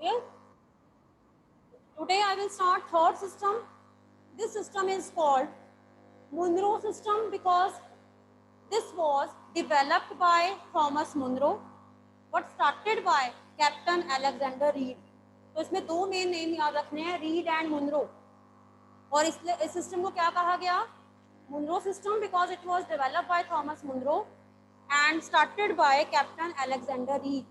Clear? Today I will start third system. This system is called Munro system because this was developed by Thomas Munro but started by Captain Alexander Reed. तो इसमें दो main name याद रखने हैं, read and Munro. और इसलिए इस system को क्या कहा गया? Munro system because it was developed by Thomas Munro and started by Captain Alexander Read.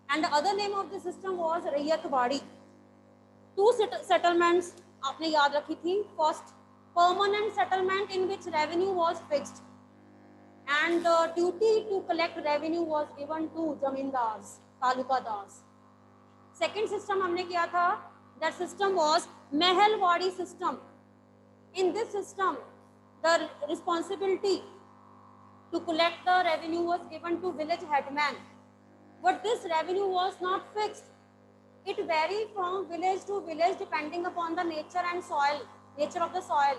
And the other name of the system was Ryotwari. Two settlements आपने याद रखी थी. First, permanent settlement in which revenue was fixed and the duty to collect revenue was given to zamindars, taluqdars. Second system हमने किया था, that system was Mahalwari system. In this system the responsibility to collect the revenue was given to village headman, but this revenue was not fixed. It varied from village to village depending upon the nature of the soil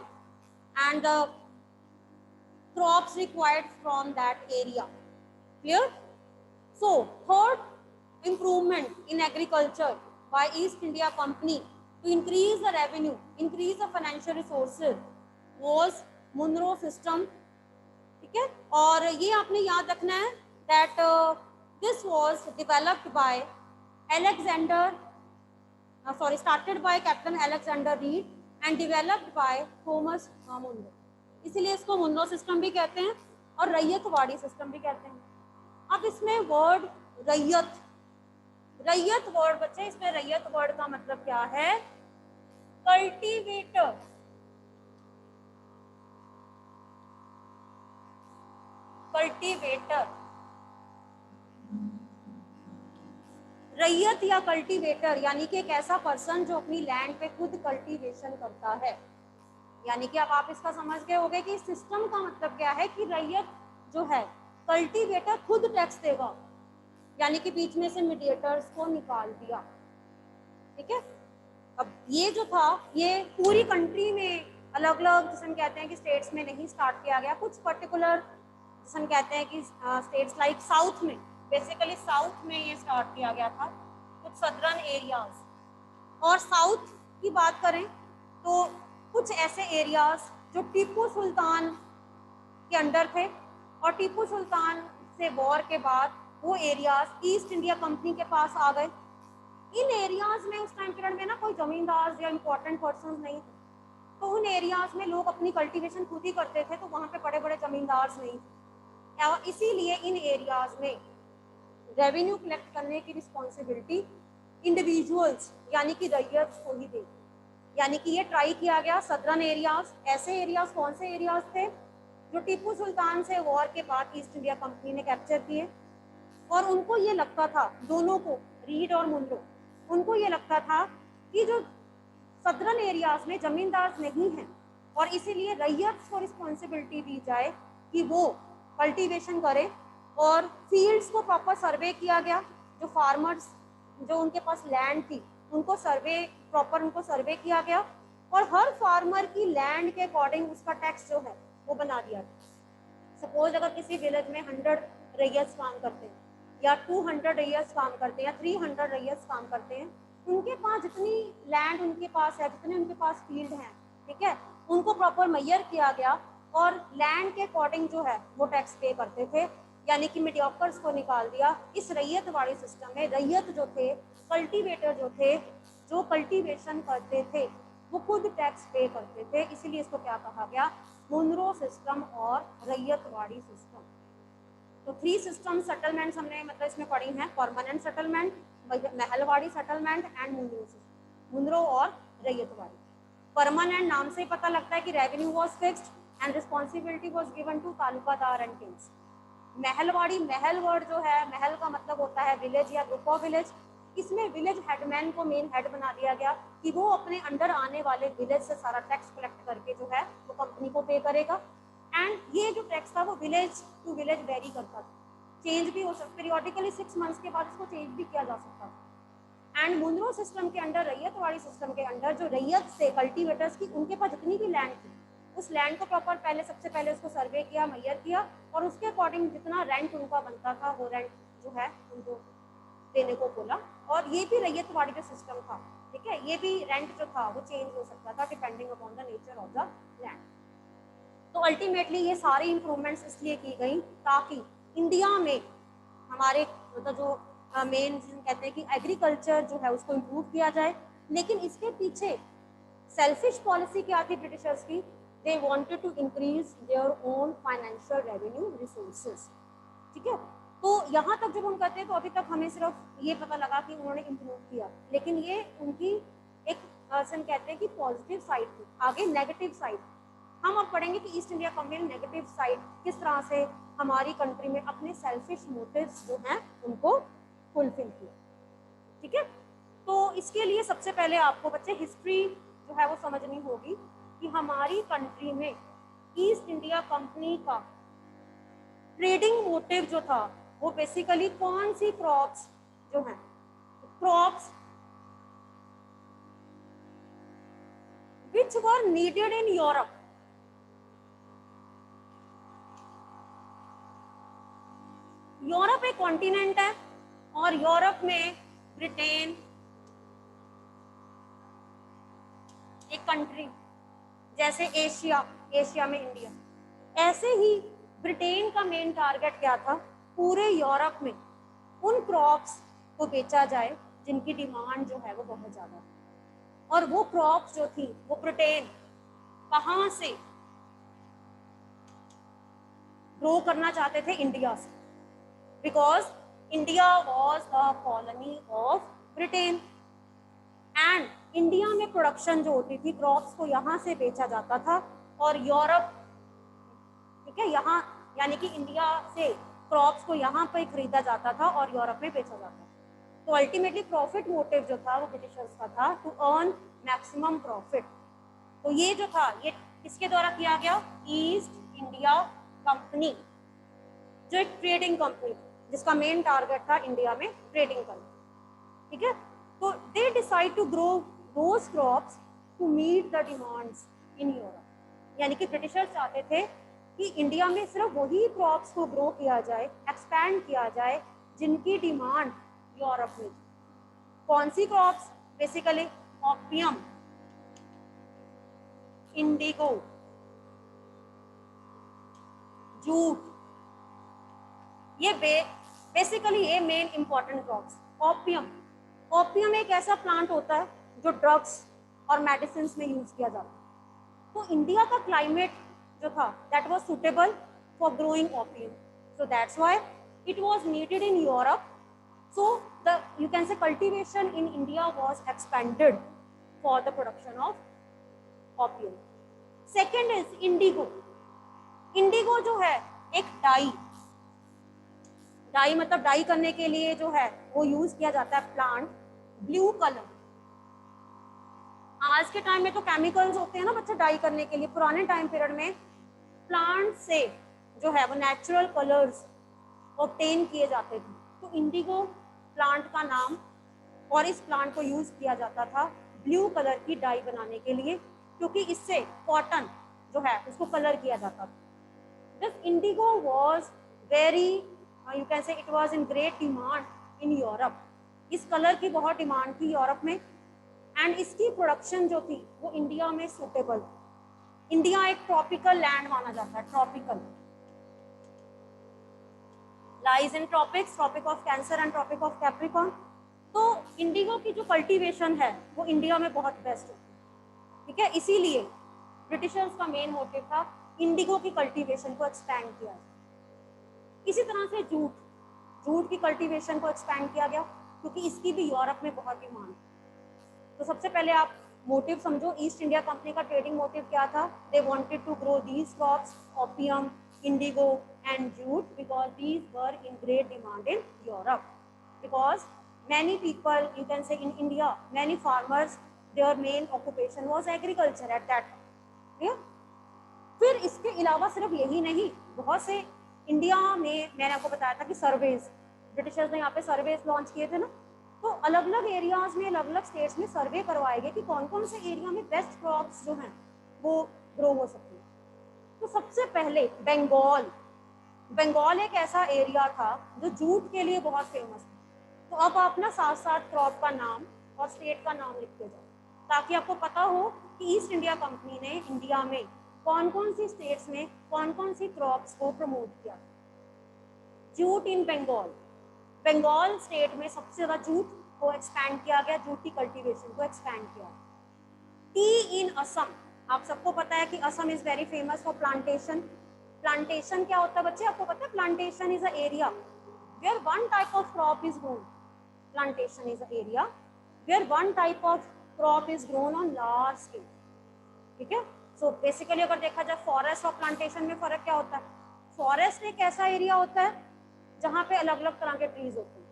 and the crops required from that area. Clear? So third improvement in agriculture by East India Company to increase the revenue, increase the financial resources was Munro system. ठीक है? और ये आपने याद रखना है that this was developed by started by Captain Alexander Reed and developed by Thomas Munro. इसीलिए इसको मुनरो सिस्टम भी कहते हैं और रैयतवाड़ी सिस्टम भी कहते हैं. अब इसमें वर्ड रैयत वर्ड बच्चे, इसमें रैयत वर्ड का मतलब क्या है? कल्टीवेटर. रैयत या कल्टीवेटर यानी कि एक ऐसा पर्सन जो अपनी लैंड पे खुद कल्टीवेशन करता है. यानी कि अब आप इसका समझ गए होंगे कि सिस्टम का मतलब क्या है कि रैयत जो है, कल्टीवेटर खुद टैक्स देगा, यानी कि बीच में से मीडिएटर्स को निकाल दिया. ठीक है? अब ये जो था ये पूरी कंट्री में अलग अलग, जैसे हम कहते हैं कि स्टेट्स में नहीं स्टार्ट किया गया, कुछ पर्टिकुलर जैसे हम कहते हैं कि स्टेट्स लाइक साउथ में, बेसिकली साउथ में ये स्टार्ट किया गया था, कुछ सदर्न एरियाज. और साउथ की बात करें तो कुछ ऐसे एरियाज जो टीपू सुल्तान के अंडर थे और टीपू सुल्तान से वॉर के बाद वो एरियाज ईस्ट इंडिया कंपनी के पास आ गए. इन एरियाज में उस टाइम पीरियड में ना कोई जमींदार या इम्पोर्टेंट पर्सन नहीं थे, तो उन एरियाज में लोग अपनी कल्टीवेशन खुद ही करते थे, तो वहाँ पे बड़े बड़े जमींदार नहीं थे. और इसीलिए इन एरियाज में रेवेन्यू कलेक्ट करने की रिस्पॉन्सिबिलिटी इंडिविजुअल्स यानी कि रैयत को ही दी. यानी कि ये ट्राई किया गया सदर्न एरियाज. ऐसे एरियाज कौन से एरियाज थे? जो टीपू सुल्तान से वॉर के बाद ईस्ट इंडिया कंपनी ने कैप्चर किए. और उनको ये लगता था, दोनों को, रीड और मुनरो, उनको ये लगता था कि जो सदर्न एरियाज में जमींदार नहीं हैं और इसीलिए रैयत को रिस्पॉन्सिबिलिटी दी जाए कि वो कल्टीवेशन करें. और फील्ड्स को प्रॉपर सर्वे किया गया. जो फार्मर्स जो उनके पास लैंड थी उनको उनको सर्वे किया गया और हर फार्मर की लैंड के अकॉर्डिंग उसका टैक्स जो है वो बना दिया गया. सपोज अगर किसी विलेज में 100 रैयत काम करते हैं या 200 रैयत काम करते हैं या 300 रैयत काम करते हैं, उनके पास जितनी लैंड उनके पास है, जितने उनके पास फील्ड हैं, ठीक है, उनको प्रॉपर मेजर किया गया और लैंड के अकॉर्डिंग जो है वो टैक्स पे करते थे. यानी कि मीडियोकर्स को निकाल दिया. इस रैयत वाले सिस्टम में रैयत जो थे, कल्टीवेटर जो थे, जो कल्टीवेशन करते थे, वो खुद टैक्स पे करते थे. इसीलिए इसको क्या कहा गया? मुनरो सिस्टम और रैयतवाड़ी सिस्टम. तो 3 सिस्टम सेटलमेंट्स हमने मतलब इसमें पढ़ी हैं, permanent settlement, Mahalwari settlement and Munro system. Munro और रैयतवाड़ी. परमानेंट नाम से ही पता लगता है कि revenue was fixed and responsibility was given to talukdar and kings. Mahalwari, mahal word जो है, महल का मतलब होता है विलेज या ग्रुप ऑफ विलेज. इसमें विलेज हेडमैन को मेन हेड बना दिया गया कि वो अपने अंडर आने वाले विलेज से सारा टैक्स कलेक्ट करके जो है वो कंपनी को पे करेगा. एंड ये जो टैक्स था वो विलेज टू विलेज वेरी करता था, चेंज भी हो सकता, पीरियोडिकली 6 मंथ्स के बाद इसको चेंज भी किया जा सकता था. एंड मुनरो सिस्टम के अंडर, रैयतवाड़ी सिस्टम के अंडर जो रैयत से कल्टीवेटर्स की उनके पास जितनी भी लैंड थी, उस लैंड को प्रॉपर सबसे पहले उसको सर्वे किया, मेजर किया और उसके अकॉर्डिंग जितना रेंट उनका बनता था वो रेंट जो है उनको देने को बोला। और ये भी रैयतवाड़ी जो सिस्टम था, ठीक है, ये भी रेंट जो था वो चेंज हो सकता था depending upon the nature of the land. तो अल्टीमेटली ये सारी इंप्रूवमेंट्स इसलिए की गई ताकि इंडिया में हमारे मतलब जो मेन कहते हैं कि एग्रीकल्चर जो है उसको इम्प्रूव किया जाए। लेकिन इसके पीछे सेल्फिश पॉलिसी क्या थी ब्रिटिशर्स की? They wanted to increase their own financial revenue resources, ठीक है। तो यहाँ तक जब हम कहते हैं तो अभी तक हमें सिर्फ ये पता लगा कि उन्होंने इम्प्रूव किया, लेकिन ये उनकी एक कहते हैं कि पॉजिटिव साइड थी। आगे नेगेटिव साइड हम अब पढ़ेंगे कि east India company negative side किस तरह से हमारी कंट्री में अपने सेल्फिश मोटिव्स जो हैं उनको फुलफिल किया, ठीक है। तो इसके लिए सबसे पहले आपको बच्चे हिस्ट्री जो है वो समझनी होगी कि हमारी कंट्री में ईस्ट इंडिया कंपनी का ट्रेडिंग मोटिव जो था वो बेसिकली कौन सी क्रॉप्स जो हैं, crops which were needed in Europe. Europe एक कॉन्टिनेंट है और यूरोप में ब्रिटेन एक कंट्री, जैसे एशिया, एशिया में इंडिया, ऐसे ही ब्रिटेन का मेन टारगेट क्या था? पूरे यूरोप में उन क्रॉप्स को बेचा जाए जिनकी डिमांड जो है वो बहुत ज़्यादा है। और वो क्रॉप्स जो थी वो ब्रिटेन कहाँ से ग्रो करना चाहते थे? इंडिया से, because India was a colony of Britain and India में प्रोडक्शन जो होती थी क्रॉप्स को यहाँ से बेचा जाता था और यूरोप, ठीक है, यहाँ यानी कि इंडिया से क्रॉप्स को यहाँ पे खरीदा जाता था और यूरोप में बेचा जाता था। तो अल्टीमेटली प्रॉफिट मोटिव जो था वो ब्रिटिशर्स का था टू अर्न मैक्सिमम प्रॉफिट। तो ये जो था ये किसके द्वारा किया गया? ईस्ट इंडिया कंपनी, जो एक ट्रेडिंग कंपनी जिसका मेन टारगेट था इंडिया में ट्रेडिंग करना, ठीक है। तो they decide to grow those crops to meet the demands in Europe, यानी कि ब्रिटिशर्स चाहते थे कि इंडिया में सिर्फ वही क्रॉप्स को ग्रो किया जाए, एक्सपैंड किया जाए जिनकी डिमांड यूरोप में। कौन सी क्रॉप्स? बेसिकली ऑपियम, इंडिगो, जूट, ये बेसिकली ये मेन इंपॉर्टेंट क्रॉप्स। ओपियम एक ऐसा प्लांट होता है जो ड्रग्स और मेडिसिन में यूज किया जाता है। तो इंडिया का क्लाइमेट जो था that was suitable for growing opium, so that's why it was needed in Europe. So the you can say cultivation in India was expanded for the production of opium. Second is Indigo. Indigo जो है एक die मतलब die करने के लिए जो है वो यूज किया जाता है प्लांट, ब्लू कलर। आज के टाइम में तो केमिकल्स होते हैं ना बच्चे डाई करने के लिए, पुराने टाइम पीरियड में प्लांट से जो है वो नेचुरल कलर्स ऑब्टेन किए जाते थे। तो इंडिगो प्लांट का नाम, और इस प्लांट को यूज किया जाता था ब्लू कलर की डाई बनाने के लिए, क्योंकि इससे कॉटन जो है उसको कलर किया जाता था। This Indigo was very you can say it was in great demand in Europe. इस कलर की बहुत डिमांड थी यूरोप में एंड इसकी प्रोडक्शन जो थी वो इंडिया में सूटेबल। इंडिया एक ट्रॉपिकल लैंड माना जाता है, tropical, lies in tropics, tropic of cancer and tropic of capricorn. तो इंडिगो की जो कल्टीवेशन है वो इंडिया में बहुत बेस्ट होती है, ठीक है। इसीलिए ब्रिटिशर्स का मेन मोटिव था इंडिगो की कल्टीवेशन को एक्सपैंड किया जाए। इसी तरह से जूट की कल्टीवेशन को एक्सपैंड किया गया क्योंकि इसकी भी यूरोप में बहुत डिमांड है। तो सबसे पहले आप मोटिव समझो, ईस्ट इंडिया कंपनी का ट्रेडिंग मोटिव क्या था? They wanted to grow these crops, opium, indigo and jute, because these were in great demand in Europe, because many people you can say in India, many farmers, their main occupation was agriculture at that time, yeah? फिर इसके अलावा सिर्फ यही नहीं, बहुत से India में मैंने आपको बताया था कि सर्वेज, ब्रिटिशर्स ने यहाँ पे सर्वेज लॉन्च किए थे ना, तो अलग अलग एरियाज में, अलग अलग स्टेट्स में सर्वे करवाए गए कि कौन कौन से एरिया में बेस्ट क्रॉप्स जो हैं वो ग्रो हो सकती है। तो सबसे पहले बंगाल एक ऐसा एरिया था जो जूट के लिए बहुत फेमस था। तो अब आप ना साथ साथ क्रॉप का नाम और स्टेट का नाम लिखते जाओ, ताकि आपको पता हो कि ईस्ट इंडिया कंपनी ने इंडिया में कौन कौन सी स्टेट्स में कौन कौन सी क्रॉप्स को प्रमोट किया। जूट इन बंगाल, बंगाल स्टेट में सबसे ज्यादा जूट को एक्सपैंड किया गया, जूट की कल्टीवेशन को एक्सपैंड किया। टी इन असम, आप सबको पता है कि Assam is very famous for plantation. Plantation क्या होता है बच्चे, आपको पता है? Plantation is a area where one type of crop is grown. Plantation is a area where one type of crop is grown on large scale. ठीक है, so basically अगर देखा जाए फॉरेस्ट और प्लांटेशन में फर्क क्या होता है? फॉरेस्ट एक ऐसा एरिया होता है जहाँ पे अलग अलग तरह के ट्रीज होते हैं,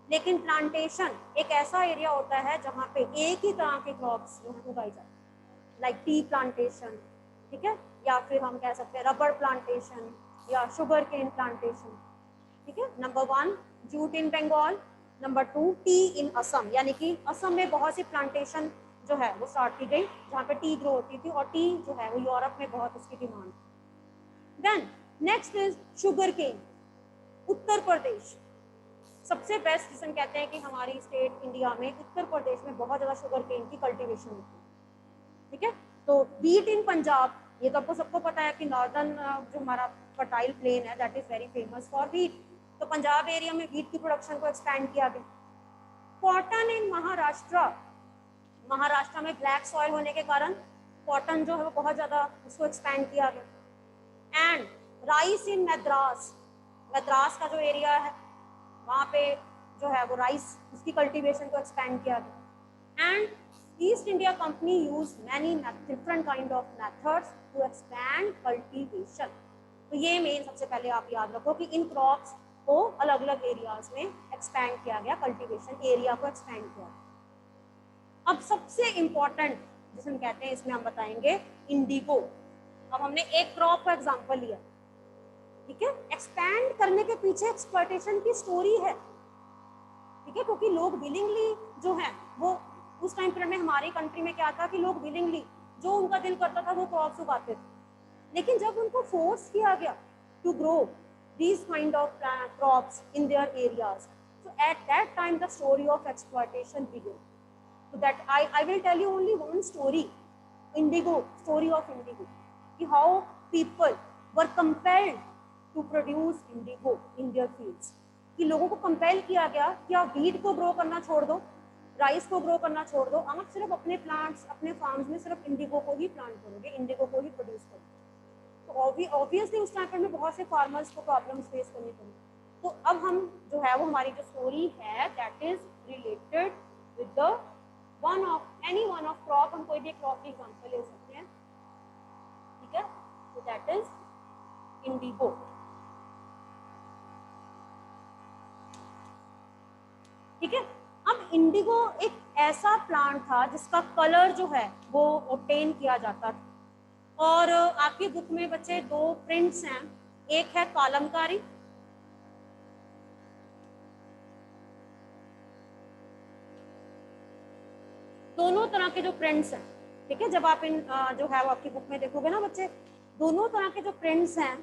लेकिन प्लांटेशन एक ऐसा एरिया होता है जहाँ पे एक ही तरह के क्रॉप्स जो है उगाई जाती है, लाइक टी प्लांटेशन, ठीक है, या फिर हम कह सकते हैं रबर प्लांटेशन या शुगर केन प्लांटेशन। ठीक है, नंबर 1 जूट इन बंगाल, नंबर 2 टी इन असम, यानी कि असम में बहुत सी प्लांटेशन जो है वो स्टार्ट की गई जहाँ पे टी ग्रो होती थी, और टी जो है वो यूरोप में बहुत उसकी demand. Then next is sugarcane, Uttar Pradesh सबसे बेस्ट जिसे कहते हैं कि हमारी स्टेट इंडिया में उत्तर प्रदेश में बहुत ज़्यादा शुगर केन की कल्टीवेशन होती है। ठीक है, तो बीट इन पंजाब, ये तो आपको सबको पता है कि नॉर्दर्न जो हमारा फर्टाइल प्लेन है that is very famous for wheat, तो पंजाब एरिया में बीट की प्रोडक्शन को एक्सपैंड किया गया। कॉटन इन महाराष्ट्र, महाराष्ट्र में ब्लैक सॉइल होने के कारण कॉटन जो है वो बहुत ज़्यादा उसको एक्सपैंड किया गया। एंड राइस इन मद्रास, मद्रास का जो एरिया है वहाँ पे जो है वो राइस उसकी कल्टीवेशन को एक्सपैंड किया गया। And East India company use many different kind of methods to expand cultivation. तो ये मेन सबसे पहले आप याद रखो कि इन क्रॉप्स को अलग अलग एरियाज में एक्सपैंड किया गया, कल्टीवेशन एरिया को एक्सपैंड किया गया। अब सबसे इम्पॉर्टेंट जिसे हम कहते हैं इसमें हम बताएंगे इंडिगो। अब हमने एक क्रॉप का एग्जाम्पल लिया, ठीक है, एक्सपैंड करने के पीछे एक्सप्लॉयटेशन की स्टोरी है। ठीक है, क्योंकि लोग विलिंगली जो है वो उस टाइम पीरियड में हमारी कंट्री में क्या था कि लोग विलिंगली जो उनका दिल करता था वो क्रॉप्स उगाते थे, लेकिन जब उनको फोर्स किया गया to grow these kind of crops in their areas, so at that time the story of exploitation began. So that I will tell you only one story, indigo, story of indigo, ki how people were compelled to produce indigo in their fields, कि लोगों को compel किया गया कि आप wheat को grow करना छोड़ दो, राइस को ग्रो करना छोड़ दो, आप सिर्फ अपने प्लांट्स अपने फार्म्स में सिर्फ इंडिगो को ही प्लांट करोगे, इंडिगो को ही प्रोड्यूस करोगे। तो ऑब्वियसली उस टाइम पर में बहुत से फार्मर्स को प्रॉब्लम्स फेस करनी पड़ी। तो अब हम जो है वो हमारी जो स्टोरी है that is related with the one of crop, हम कोई भी क्रॉप की एग्जांपल ले सकते हैं। ठीक है, तो दैट इज इंडिगो। ठीक है, अब इंडिगो एक ऐसा प्लांट था जिसका कलर जो है वो ऑब्टेन किया जाता था, और आपकी बुक में बच्चे 2 प्रिंट्स हैं, एक है कालमकारी, दोनों तरह के जो प्रिंट्स हैं, ठीक है, जब आप इन जो है वो आपकी बुक में देखोगे ना बच्चे, दोनों तरह के जो प्रिंट्स हैं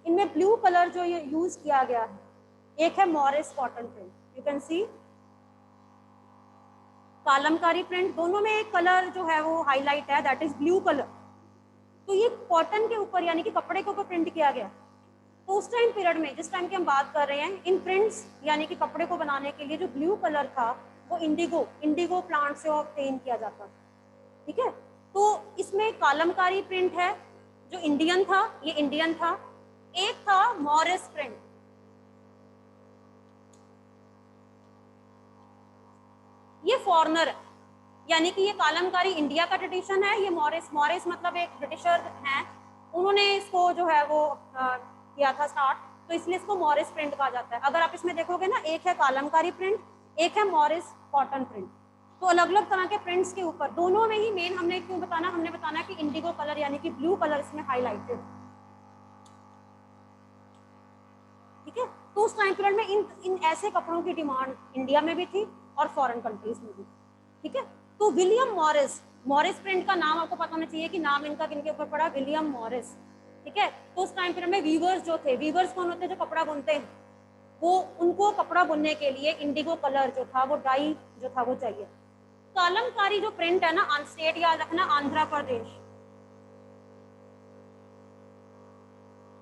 इनमें ब्लू कलर जो ये यूज किया गया है, एक है Morris cotton print, you can see Kalamkari print, दोनों में एक कलर जो है वो हाईलाइट है दैट इज ब्लू कलर। तो ये कॉटन के ऊपर यानी कि कपड़े के ऊपर प्रिंट किया गया। तो उस टाइम पीरियड में जिस टाइम की हम बात कर रहे हैं, इन प्रिंट्स यानी कि कपड़े को बनाने के लिए जो ब्लू कलर था वो इंडिगो प्लांट से ऑब्टेन किया जाता था। ठीक है, तो इसमें कालमकारी प्रिंट है जो इंडियन था, ये इंडियन था। एक था मॉरिस प्रिंट, ये फॉरेनर है, यानी कि ये कालमकारी इंडिया का ट्रेडिशन है, ये मॉरिस मतलब एक ब्रिटिशर हैं, उन्होंने इसको जो है वो किया था स्टार्ट, तो इसलिए इसको मॉरिस प्रिंट कहा जाता है। अगर आप इसमें देखोगे ना, एक है कालमकारी प्रिंट, एक है मॉरिस कॉटन प्रिंट, तो अलग अलग तरह के प्रिंट्स के ऊपर दोनों में ही मेन हमने क्यों बताना, हमने बताना कि इंडिगो कलर यानी कि ब्लू कलर इसमें हाईलाइटेड। ठीक है, तो उस टाइम पीरियड में इन ऐसे कपड़ों की डिमांड इंडिया में भी थी और फॉरेन कंट्रीज में भी। ठीक है, तो विलियम मॉरिस प्रिंट का नाम आपको पता होना चाहिए कि नाम इनका किनके ऊपर पड़ा, विलियम मॉरिस। ठीक है, तो उस टाइम पीरियड में वीवर्स जो थे, वीवर्स कौन होते हैं जो कपड़ा बुनते हैं, वो उनको कपड़ा बुनने के लिए इंडिगो कलर जो था, वो डाई जो था वो चाहिए। कालमकारी जो प्रिंट है ना, स्टेट याद रखना, आंध्र प्रदेश।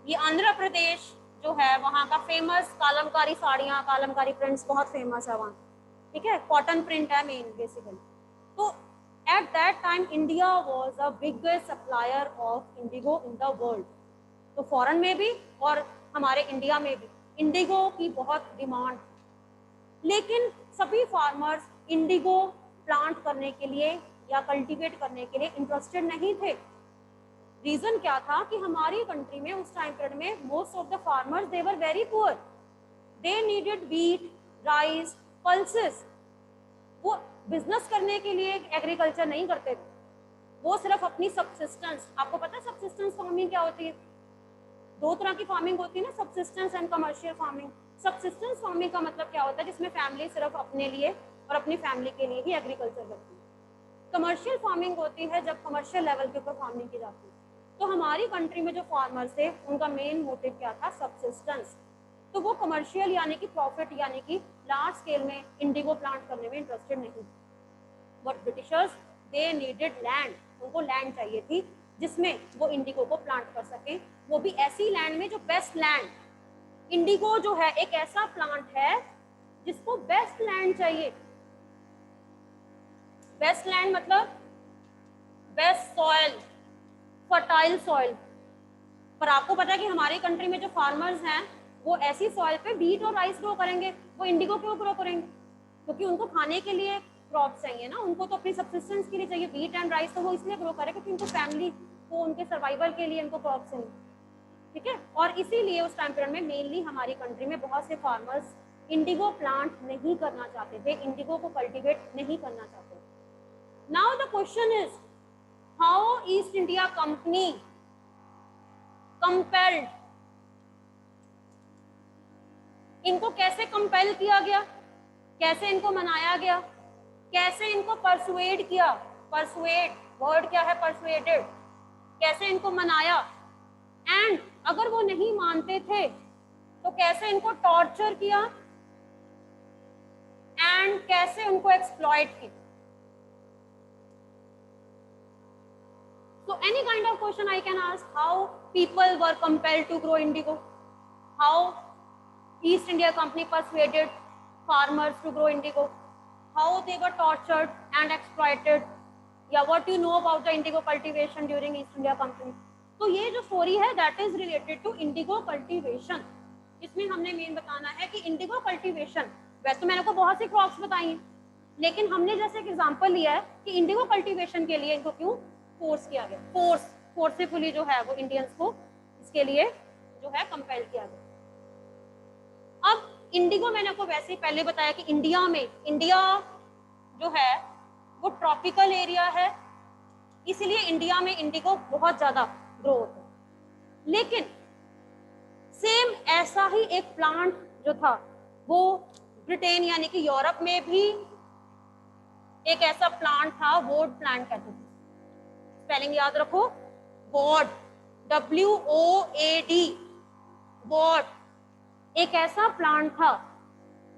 ये आंध्र प्रदेश जो है वहाँ का फेमस कालमकारी साड़ियाँ, कालमकारी प्रिंट्स बहुत फेमस है वहाँ, ठीक है। कॉटन प्रिंट है मेन बेसिकली। तो eight that time India was the biggest supplier of indigo in the world. तो फॉरेन में भी और हमारे इंडिया में भी इंडिगो की बहुत डिमांड। लेकिन सभी फार्मर्स इंडिगो प्लांट करने के लिए या कल्टीवेट करने के लिए इंटरेस्टेड नहीं थे। रीजन क्या था कि हमारी कंट्री में उस टाइम पीरियड में most of the farmers they were very poor, they needed wheat, rice, pulses. वो बिजनेस करने के लिए एग्रीकल्चर नहीं करते थे, वो सिर्फ अपनी सबसिस्टेंस। आपको पता है सबसिस्टेंस फार्मिंग क्या होती है? दो तरह की फार्मिंग होती है ना, subsistence and commercial farming. Subsistence farming का मतलब क्या होता है? जिसमें फैमिली सिर्फ अपने लिए और अपनी फैमिली के लिए ही एग्रीकल्चर करती है। कमर्शियल फार्मिंग होती है जब कमर्शियल लेवल के ऊपर फार्मिंग की जाती है। तो हमारी कंट्री में जो फार्मर्स थे उनका मेन मोटिव क्या था? सबसिस्टेंस। तो वो कमर्शियल यानी कि प्रॉफिट यानी कि लार्ज स्केल में इंडिगो प्लांट करने में इंटरेस्टेड नहीं। But Britishers they needed land, उनको लैंड चाहिए थी जिसमें वो इंडिगो को प्लांट कर सकें, वो भी ऐसी लैंड में जो बेस्ट लैंड। इंडिगो जो है एक ऐसा प्लांट है जिसको बेस्ट लैंड चाहिए। बेस्ट लैंड मतलब बेस्ट सॉइल, फर्टाइल सॉइल। पर आपको पता है कि हमारी कंट्री में जो फार्मर्स हैं वो ऐसी सॉइल पे व्हीट और राइस ग्रो करेंगे, वो इंडिगो क्यों ग्रो करेंगे? क्योंकि उनको खाने के लिए क्रॉप चाहिए ना, उनको तो अपनी सब्सिस्टेंस के लिए चाहिए व्हीट एंड राइस, तो वो इसलिए ग्रो करे क्योंकि उनको फैमिली को, उनके सर्वाइवल के लिए उनको क्रॉप चाहिए, ठीक है। और इसीलिए उस टाइम पीरियड में मेनली हमारी कंट्री में बहुत से फार्मर्स इंडिगो प्लांट नहीं करना चाहते थे, इंडिगो को कल्टीवेट नहीं करना चाहते। Now the question is how East India company compelled, इनको कैसे कंपेल किया गया, कैसे इनको मनाया गया, कैसे इनको परसुएड किया? परसुएड वर्ड क्या है? परसुएडेड। कैसे इनको मनाया? एंड अगर वो नहीं मानते थे तो कैसे इनको टॉर्चर किया एंड कैसे उनको एक्सप्लॉइट किया? So any kind of question I can ask, how people were compelled to grow indigo, how East India Company persuaded farmers to grow indigo, how they were tortured and exploited, या what you know about the indigo cultivation during East India Company। तो ये जो story है that is related to indigo cultivation। इसमें हमने main बताना है कि इंडिगो कल्टीवेशन, वैसे तो मैंने को बहुत सी क्रॉप्स बताई हैं, लेकिन हमने जैसे एक एग्जांपल लिया है कि इंडिगो कल्टीवेशन के लिए इनको क्यों फोर्स किया गया, फोर्सफुली जो है वो इंडियंस को इसके लिए जो है कंपेल किया गया। अब इंडिगो मैंने आपको वैसे ही पहले बताया कि इंडिया जो है वो ट्रॉपिकल एरिया है, इसलिए इंडिया में इंडिगो बहुत ज्यादा ग्रो होता है। लेकिन सेम ऐसा ही एक प्लांट जो था वो ब्रिटेन यानी कि यूरोप में भी एक ऐसा प्लांट था, वोड प्लांट कहते थे। स्पेलिंग याद रखो, वोड, WOAD, वोड। एक ऐसा प्लांट था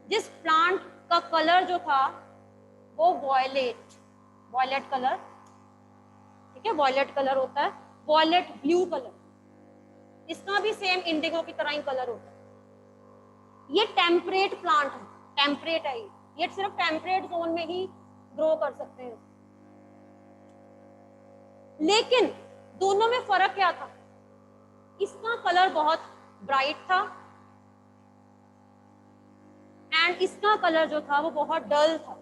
जिस प्लांट का कलर जो था वो वॉयलेट कलर, ठीक है, वॉयलेट कलर होता है, वॉयलेट ब्लू कलर। इसका भी सेम इंडिगो की तरह ही कलर होता है। ये टेम्परेट प्लांट है, टेम्परेट है ये सिर्फ टेम्परेट जोन में ही ग्रो कर सकते हैं। लेकिन दोनों में फर्क क्या था? इसका कलर बहुत ब्राइट था एंड इसका कलर जो था वो बहुत डल था।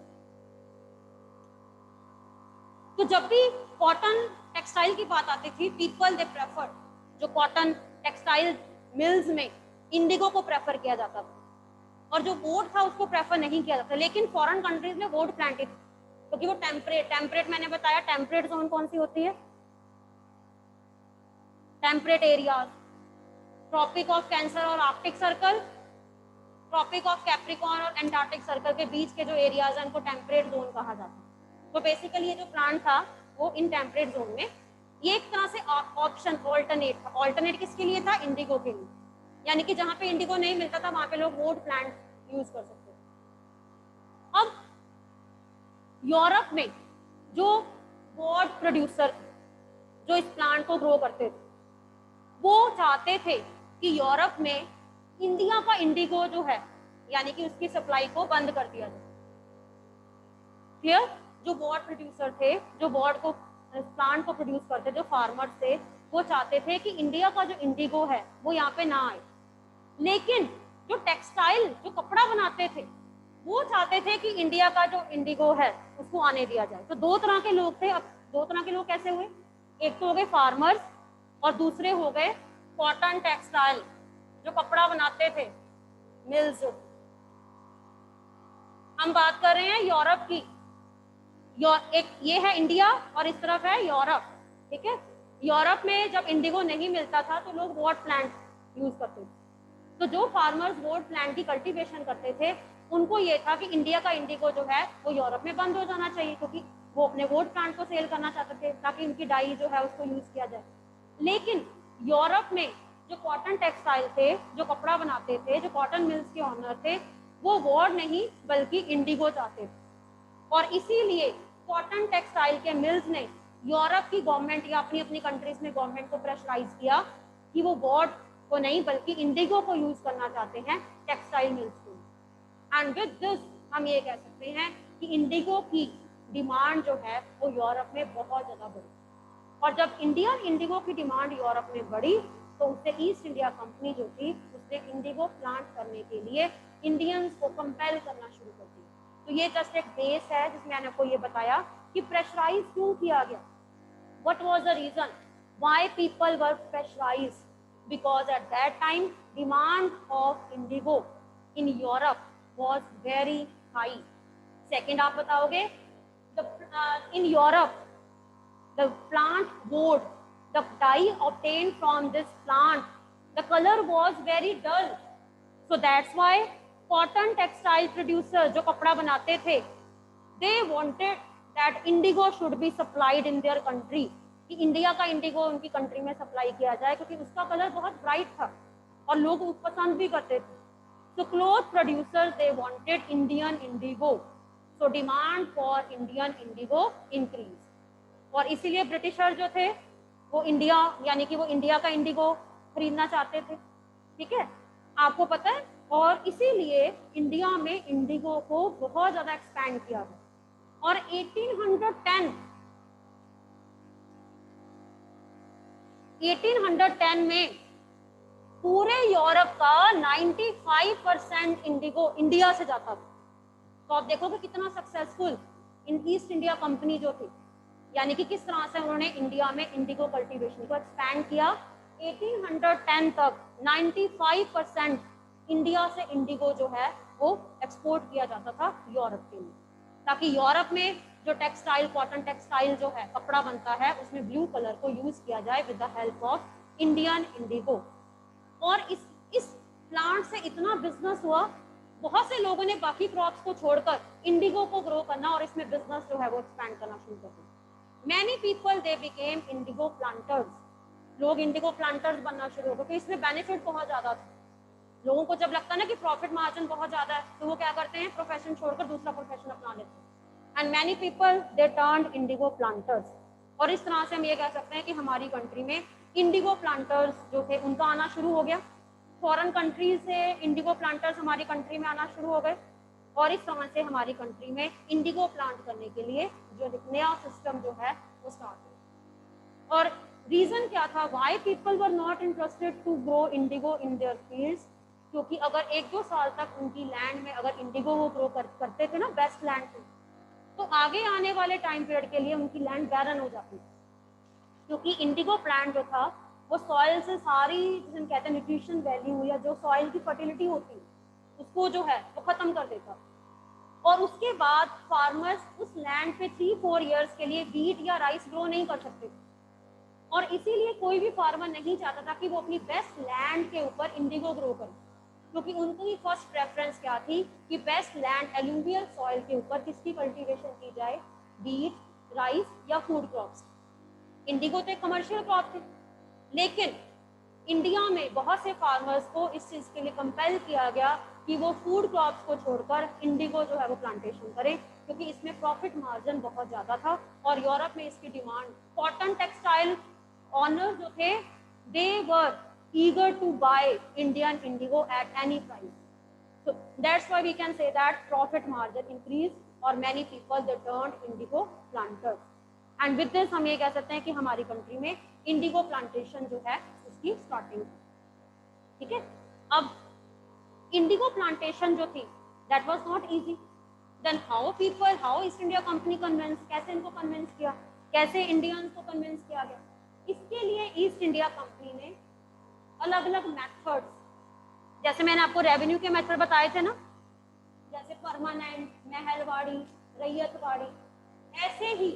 तो जब भी कॉटन टेक्सटाइल की बात आती थी, पीपल दे प्रेफर, जो कॉटन टेक्सटाइल मिल्स में इंडिगो को प्रेफर किया जाता था और जो वोड था उसको प्रेफर नहीं किया जाता। लेकिन फॉरेन कंट्रीज में वोड प्लांटेड क्योंकि वो टेम्परेट मैंने बताया टेम्परेट जोन कौन सी होती है? Temperate areas, Tropic of Cancer और Arctic Circle, Tropic of Capricorn और एंटार्क्टिक सर्कल के बीच के जो एरियाज हैं उनको टेम्परेट जोन कहा जाता है। तो बेसिकली ये जो प्लांट था वो इन टेम्परेट जोन में, ये एक तरह से ऑप्शन ऑल्टरनेट था। ऑल्टरनेट किसके लिए था? इंडिगो के लिए। यानी कि जहाँ पे इंडिगो नहीं मिलता था वहां पे लोग वोट प्लांट यूज कर सकते थे। अब यूरोप में जो वोट प्रोड्यूसर जो इस प्लांट को ग्रो करते थे वो चाहते थे कि यूरोप में इंडिया का इंडिगो जो है यानी कि उसकी सप्लाई को बंद कर दिया जाए। क्लियर? जो वोट प्रोड्यूसर थे, जो वोट को प्लांट को प्रोड्यूस करते, जो फार्मर्स थे, वो चाहते थे कि इंडिया का जो इंडिगो है वो यहाँ पे ना आए। लेकिन जो टेक्सटाइल, जो कपड़ा बनाते थे, वो चाहते थे कि इंडिया का जो इंडिगो है उसको आने दिया जाए। तो दो तरह के लोग थे। अब दो तरह के लोग कैसे हुए? एक तो हो गए फार्मर्स और दूसरे हो गए कॉटन टेक्सटाइल, जो कपड़ा बनाते थे, मिल्स। हम बात कर रहे हैं यूरोप की। एक ये है इंडिया और इस तरफ है यूरोप, ठीक है। यूरोप में जब इंडिगो नहीं मिलता था तो लोग वोट प्लांट यूज करते थे। तो जो फार्मर्स वोट प्लांट की कल्टीवेशन करते थे उनको ये था कि इंडिया का इंडिगो जो है वो यूरोप में बंद हो जाना चाहिए, क्योंकि वो अपने वोट प्लांट को सेल करना चाहते थे ताकि उनकी डाई जो है उसको यूज किया जाए। लेकिन यूरोप में जो कॉटन टेक्सटाइल थे, जो कपड़ा बनाते थे, जो कॉटन मिल्स के ऑनर थे, वो वोट नहीं बल्कि इंडिगो चाहते थे। और इसीलिए कॉटन टेक्सटाइल के मिल्स ने यूरोप की गवर्नमेंट या अपनी अपनी कंट्रीज में गवर्नमेंट को प्रेशराइज किया कि वो वोट को नहीं बल्कि इंडिगो को यूज करना चाहते हैं टेक्सटाइल मिल्स को। एंड विद दिस हम ये कह सकते हैं कि इंडिगो की डिमांड जो है वो यूरोप में बहुत ज़्यादा बढ़ी। और जब इंडियन इंडिगो की डिमांड यूरोप में बढ़ी तो उससे ईस्ट इंडिया कंपनी जो थी उसने इंडिगो प्लांट करने के लिए इंडियंस को कंपेल करना शुरू कर दिया। तो ये जस्ट एक बेस है जिसमें मैंने आपको ये बताया कि प्रेशराइज क्यों किया गया, what was the reason why people were pressurised, because at that time demand of indigo in Europe was very high. Second आप बताओगे, in Europe the plant wood, the dye obtained from this plant, the color was very dull. So that's why cotton textile producers जो कपड़ा बनाते थे, they wanted that indigo should be supplied in their country, कि India का Indigo उनकी country में supply किया जाए क्योंकि उसका कलर बहुत ब्राइट था और लोग पसंद भी करते थे। So cloth producers they wanted Indian indigo, so demand for Indian indigo increased। और इसीलिए ब्रिटिशर जो थे वो इंडिया यानी कि वो इंडिया का इंडिगो खरीदना चाहते थे, ठीक है, आपको पता है। और इसीलिए इंडिया में इंडिगो को बहुत ज़्यादा एक्सपैंड किया गया। और 1810 में पूरे यूरोप का 95% इंडिगो इंडिया से जाता था। तो आप देखोगे कितना successful in east India company जो थी, यानी कि किस तरह से उन्होंने इंडिया में इंडिगो कल्टीवेशन को एक्सपैंड किया। 1810 तक 95% इंडिया से इंडिगो जो है वो एक्सपोर्ट किया जाता था यूरोप के लिए, ताकि यूरोप में जो टेक्सटाइल, कॉटन टेक्सटाइल जो है कपड़ा बनता है उसमें ब्लू कलर को यूज किया जाए with the help of Indian Indigo. और इस प्लांट से इतना बिजनेस हुआ, बहुत से लोगों ने बाकी क्रॉप्स को छोड़कर इंडिगो को ग्रो करना और इसमें बिजनेस जो है वो एक्सपैंड करना शुरू कर दिया। Many people they became indigo planters, लोग इंडिगो प्लांटर्स बनना शुरू हो गए क्योंकि इसमें बेनिफिट बहुत ज़्यादा था। लोगों को जब लगता है ना कि प्रॉफिट मार्जिन बहुत ज़्यादा है तो वो क्या करते हैं, प्रोफेशन छोड़कर दूसरा प्रोफेशन अपना लेते हैं। And many people they turned Indigo planters. और इस तरह से हम ये कह सकते हैं कि हमारी कंट्री में इंडिगो प्लांटर्स जो थे उनका आना शुरू हो गया। फॉरेन कंट्रीज से इंडिगो प्लांटर्स हमारी कंट्री में आना शुरू हो गए और इस तरह से हमारी कंट्री में इंडिगो प्लांट करने के लिए जो नया सिस्टम जो है वो स्टार्ट हुआ। और रीजन क्या था, why people were not interested to grow indigo in their fields, क्योंकि अगर 1-2 साल तक उनकी लैंड में अगर इंडिगो वो ग्रो करते थे ना बेस्ट लैंड पे, तो आगे आने वाले टाइम पीरियड के लिए उनकी लैंड बैरन हो जाती, क्योंकि इंडिगो प्लांट जो था वो सॉइल से सारी जिसे हम कहते हैं न्यूट्रिशन वैल्यू या जो सॉइल की फर्टिलिटी होती है उसको जो है वो खत्म कर देता। और उसके बाद फार्मर्स उस लैंड पे 3-4 इयर्स के लिए वीट या राइस ग्रो नहीं कर सकते, और इसीलिए कोई भी फार्मर नहीं चाहता था कि वो अपनी बेस्ट लैंड के ऊपर इंडिगो ग्रो करे, क्योंकि उनकी फर्स्ट प्रेफरेंस क्या थी कि बेस्ट लैंड एलुवियल सॉइल के ऊपर किसकी कल्टीवेशन की जाए, वीट, राइस या फूड क्रॉप्स। इंडिगो तो एक कमर्शियल क्रॉप थे, लेकिन इंडिया में बहुत से फार्मर्स को इस चीज़ के लिए कंपेल किया गया कि वो फूड क्रॉप्स को छोड़कर इंडिगो जो है वो प्लांटेशन करें, क्योंकि इसमें प्रॉफिट मार्जिन बहुत ज़्यादा था और यूरोप में इसकी डिमांड, कॉटन टेक्सटाइल ऑनर्स जो थे दे वर eager to buy Indian indigo at any price. So that's why we can say that profit margin increased or many people they turned indigo planters. And with this हम ये कह सकते हैं कि हमारी country में इंडिगो प्लांटेशन जो है उसकी स्टार्टिंग, ठीक है। अब इंडिगो प्लांटेशन जो थी that was not easy, then how East India company convince, कैसे इनको कन्विंस किया, कैसे इंडियंस को कन्विंस किया गया। इसके लिए ईस्ट इंडिया कंपनी ने अलग अलग मेथड्स, जैसे मैंने आपको रेवेन्यू के मेथड बताए थे ना, जैसे परमानेंट, महलवाड़ी, रैयतवाड़ी, ऐसे ही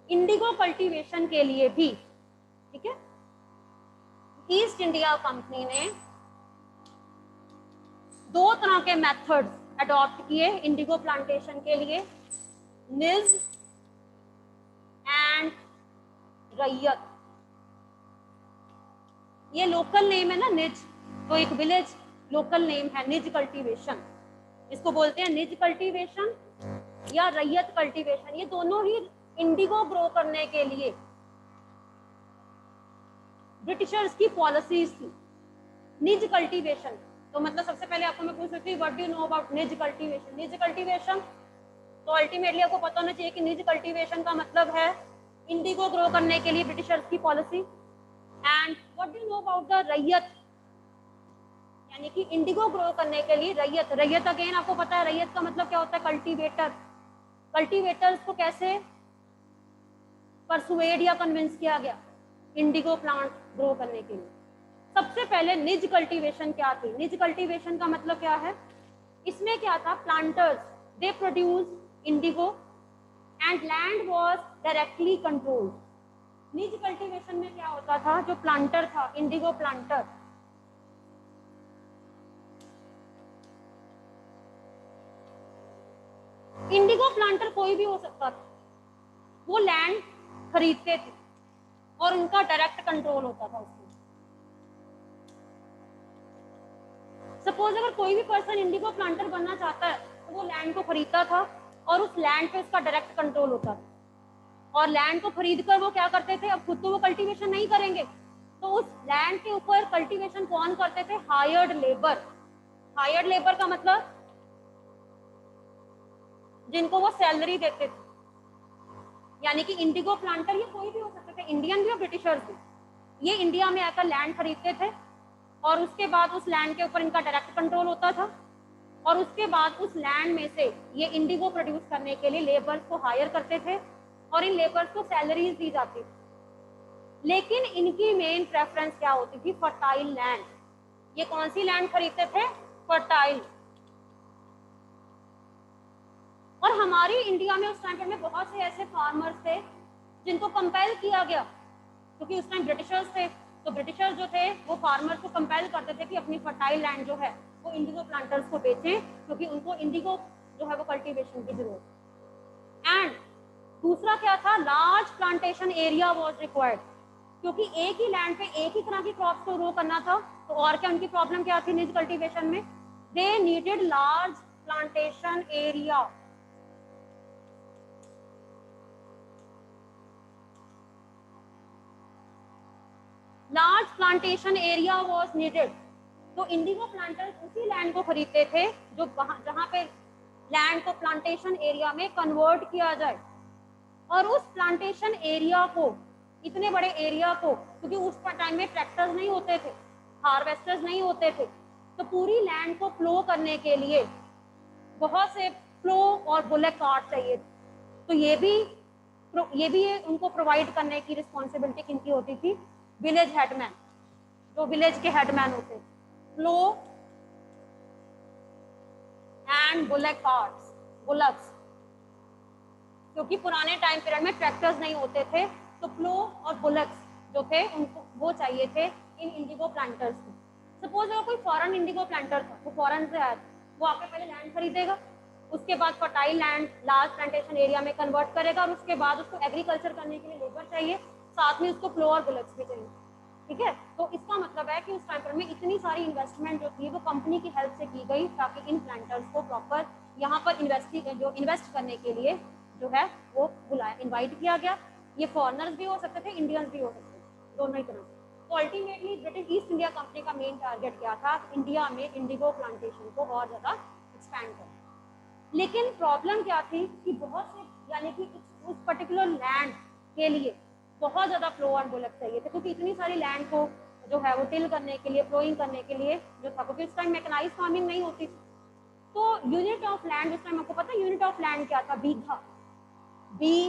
इंडिगो कल्टीवेशन के लिए भी, ठीक है, ईस्ट इंडिया कंपनी ने 2 तरह के मेथड्स अडॉप्ट किए इंडिगो प्लांटेशन के लिए, निज एंड रैयत। ये लोकल नेम है ना निज, तो एक विलेज लोकल नेम है निज कल्टीवेशन, इसको बोलते हैं निज कल्टीवेशन या रैयत कल्टीवेशन। ये दोनों ही इंडिगो ग्रो करने के लिए ब्रिटिशर्स की पॉलिसीज थी। निज कल्टीवेशन तो मतलब सबसे पहले आपको मैं पूछ सकती हूँ what do you know about निज कल्टीवेशन। निज कल्टीवेशन तो अल्टीमेटली आपको पता होना चाहिए कि निज कल्टीवेशन का मतलब है इंडिगो ग्रो करने के लिए ब्रिटिशर्स की policy. And what do you know about the रैयत, यानी कि इंडिगो ग्रो करने के लिए रैयत। रैयत अगेन आपको पता है रैयत का मतलब क्या होता है, कल्टीवेटर। कल्टीवेटर्स को कैसे परसुएड या कन्विंस किया गया इंडिगो प्लांट ग्रो करने के लिए। सबसे पहले निज कल्टीवेशन क्या थी, निज कल्टीवेशन का मतलब क्या है, इसमें क्या था, planters they produce Indigo and land was directly controlled. निज कल्टीवेशन में क्या होता था, जो प्लांटर था इंडिगो प्लांटर, इंडिगो प्लांटर कोई भी हो सकता था, वो लैंड खरीदते थे और उनका डायरेक्ट कंट्रोल होता था उसमें। सपोज अगर कोई भी पर्सन इंडिगो प्लांटर बनना चाहता है तो वो लैंड को खरीदता था और उस लैंड पे उसका डायरेक्ट कंट्रोल होता था। और लैंड को खरीद कर वो क्या करते थे, अब खुद तो वो कल्टीवेशन नहीं करेंगे, तो उस लैंड के ऊपर कल्टीवेशन कौन करते थे, हायर्ड लेबर। हायर्ड लेबर का मतलब जिनको वो सैलरी देते थे, यानी कि इंडिगो प्लांटर ये कोई भी हो सकते थे, इंडियन भी और ब्रिटिशर्स भी। ये इंडिया में आकर लैंड खरीदते थे और उसके बाद उस लैंड के ऊपर इनका डायरेक्ट कंट्रोल होता था और उसके बाद उस लैंड में से ये इंडिगो प्रोड्यूस करने के लिए लेबर्स को हायर करते थे और इन लेबर्स को सैलरीज दी जाती थी। लेकिन इनकी मेन प्रेफरेंस क्या होती थी, फर्टाइल लैंड। ये कौन सी लैंड खरीदते थे, फर्टाइल। और हमारी इंडिया में उस टाइम में बहुत से ऐसे फार्मर्स थे जिनको कंपेल किया गया, क्योंकि उस टाइम ब्रिटिशर्स थे, तो ब्रिटिशर्स जो थे वो फार्मर्स को कंपेल करते थे कि अपनी फर्टाइल लैंड जो है वो इंडिगो प्लांटर्स को बेचें, क्योंकि उनको इंडिगो जो है वो कल्टीवेशन की जरूरत। एंड दूसरा क्या था, large plantation area was required, क्योंकि एक ही लैंड पे एक ही तरह की क्रॉप्स को ग्रो करना था। तो और क्या उनकी प्रॉब्लम क्या थी निज कल्टीवेशन में, they needed large plantation area. Large plantation area was needed. तो इंडिगो प्लांटर्स उसी लैंड को खरीदते थे जो जहां पे लैंड को प्लांटेशन एरिया में कन्वर्ट किया जाए। और उस प्लांटेशन एरिया को, इतने बड़े एरिया को, क्योंकि उस टाइम में ट्रैक्टर्स नहीं होते थे, हार्वेस्टर्स नहीं होते थे, तो पूरी लैंड को फ्लो करने के लिए बहुत से फ्लो और बुलेट कार्ट चाहिए। तो ये भी उनको प्रोवाइड करने की रिस्पॉन्सिबिलिटी किनकी होती थी, विलेज हेडमैन, जो विलेज के हेडमैन होते, flow and bullet carts, bullocks, क्योंकि पुराने टाइम पीरियड में ट्रैक्टर्स नहीं होते थे, तो फ्लो और बुलक्स जो थे उनको वो चाहिए थे इन इंडिगो प्लांटर्स को। सपोज अगर कोई फॉरेन इंडिगो प्लांटर था, वो फॉरेन से आया, वो आके पहले लैंड खरीदेगा, उसके बाद fertile land large plantation area में कन्वर्ट करेगा और उसके बाद उसको एग्रीकल्चर करने के लिए लेबर चाहिए, साथ में उसको फ्लो और बुलक्स भी चाहिए। ठीक है। तो इसका मतलब है कि उस टाइम पर में इतनी सारी इन्वेस्टमेंट जो थी वो कंपनी की हेल्प से की गई, ताकि इन प्लांटर्स को प्रॉपर यहाँ पर इन्वेस्ट करने के लिए जो है वो बुलाया, इन्वाइट किया गया। ये फॉरेनर्स भी हो सकते थे, इंडियंस भी हो सकते थे, दोनों ही तरह से। तो ultimately British east India company का मेन टारगेट क्या था, इंडिया में इंडिगो प्लांटेशन को और ज़्यादा एक्सपैंड करना। लेकिन प्रॉब्लम क्या थी कि बहुत से, यानी कि उस पर्टिकुलर लैंड के लिए बहुत ज़्यादा प्लो और बुलक चाहिए थे, क्योंकि इतनी सारी लैंड को जो है वो टिल करने के लिए, प्लोइंग करने के लिए जो था, क्योंकि उस टाइम मैकेनाइज फार्मिंग नहीं होती थी। तो यूनिट ऑफ लैंड उस टाइम आपको पता है यूनिट ऑफ लैंड क्या था, बीघा, BIGHA,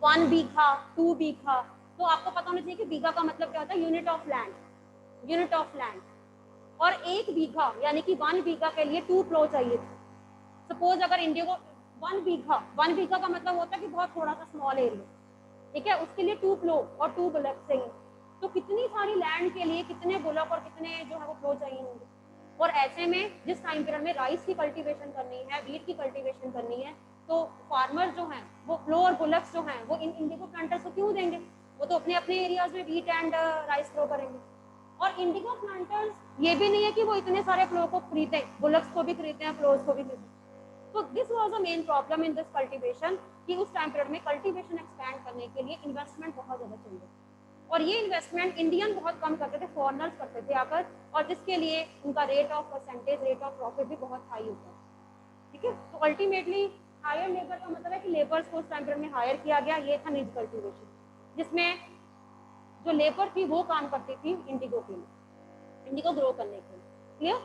1 बीघा, 2 बीघा। तो आपको पता होना चाहिए कि बीघा का मतलब क्या होता है, unit of land, unit of land. और 1 बीघा यानी कि 1 बीघा के लिए 2 प्लो चाहिए। सपोज अगर इंडिया को 1 बीघा का मतलब होता है कि बहुत थोड़ा सा स्मॉल एरिया, ठीक है, उसके लिए 2 प्लो और 2 बुलक चाहिए। तो कितनी सारी लैंड के लिए कितने बुलक और कितने जो है वो प्लो चाहिए होंगे। और ऐसे में जिस टाइम पीरियड में राइस की कल्टीवेशन करनी है, व्हीट की कल्टीवेशन करनी है, तो फार्मर जो हैं वो प्लो और बुलक्स जो हैं वो इन इंडिगो प्लांटर्स को क्यों देंगे, वो तो अपने अपने एरियाज में व्हीट एंड राइस ग्रो करेंगे। और इंडिगो प्लांटर्स ये भी नहीं है कि वो इतने सारे प्लो को खरीदें, बुलक्स को भी खरीदते हैं, प्लोज को भी खरीदते हैं। तो this was a main problem in this cultivation, कि उस टाइम पीरियड में कल्टीवेशन एक्सपैंड करने के लिए इन्वेस्टमेंट बहुत ज़्यादा चाहिए, और ये इन्वेस्टमेंट इंडियन बहुत कम करते थे, फॉरनर्स करते थे आकर, और जिसके लिए उनका rate of percentage, rate of profit भी बहुत हाई होता है। ठीक है, तो अल्टीमेटली हायर लेबर का मतलब है कि लेबर्स को उस टाइम पीरियड में हायर किया गया। ये था निज कल्टीवेशन, जिसमें जो लेबर थी वो काम करती थी इंडिगो के लिए, इंडिगो ग्रो करने के लिए। क्लियर?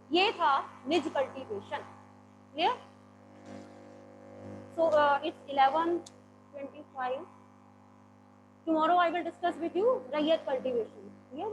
ये था निज cultivation. Clear? So it's 11:25. Tomorrow I will discuss with you रैयत cultivation. Clear?